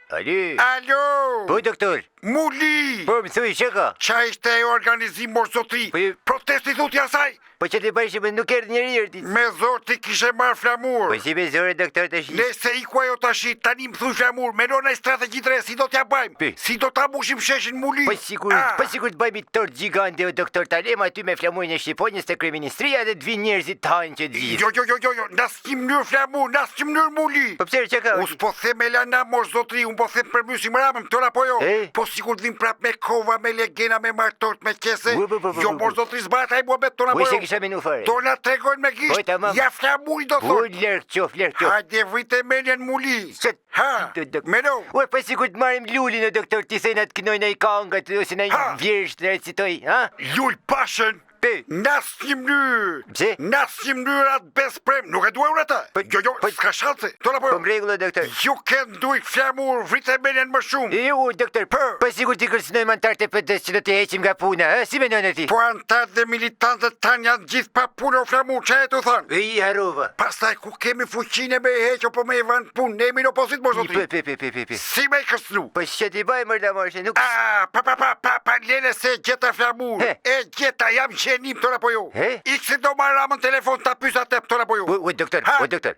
Alo! Po, doktor? Muli! Po, më thuj, që ka? Qa ishte e organizim morzotri? Protesti thutja saj? Po që të bashkë nuk erdhë njëri erdit. Me zor ti kishe marrë flamur. Po si me zore, doktor, të shi? Nese i ku ajo tashi, tani më thuj flamur, me nona i strategjit re, si do t'ja bajmë? Si do t'a bushim sheshin Muli? Po sikur të bëjmë i tort gjigante o doktor Talem aty me flamurin e Shqiponjës të kryeministria dhe të vinë njerëzit të hajnë që të gjithë. Jo, nas një mënyrë flamur, nas një mënyrë Muli. Po pse që ka? Us po them me lana morzotri, un po them për mysim ramëm, tëra po jo. Po sikur të vim prap me kova, me legena, me martort, me qese. Jo morzotri zbataj mua me tona po jo. Kisha menu fare. Tona tregojnë me gisht. Ja flamuri do thonë. Lërë qof. Hajde vrite menjen Muli. Ha, meno. Po sikur të marim lulin o doktor, ti thejnë atë kënojnë i kangat, ose në i vjersh të recitoj, ha? Lull pashën. Nas një mënyrë. Pse? Nas një mënyrë atë besprem. Nuk e duaj unë ata. Jo, s'ka shanse. Tona po jo. Po m'regullë, doktor. Ju ken duj flamur, vrite menjen më shumë. Jo, doktor, po sikur ti kërcënojmë antarët e PD-s që do t'i heqim nga puna, ha? Si menon e ti? Po antarët dhe militantët tanë janë gjithë pa punë o flamur, që e të thanë? I harova. Pastaj ku kemi fuqine me e heqo po me i vanë punë, ne jemi në opozit morzotri. Si me i kërcënu? Po që t'i bëjmë mërda morshe, nuk... Pa, lene se gjeta flamur. E gjeta jam gjenim tëra po jo. Ikse do marrë ramën telefon ta pysa tep tëra po jo. O doktor.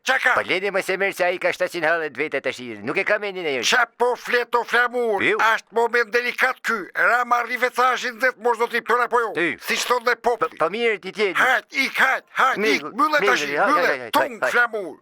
Qaka? Po lene më se mërë se a i ka 700 halët vete të shirë. Nuk e ka menin e jo. Qa po fleto flamur. Ashtë moment delikat ky. Rama rivecashin dhe të morzotri tëra po jo. Si shton dhe popli. Po mirë ti tjeni. Hajt, ik, mëllet tashi, tung flamur.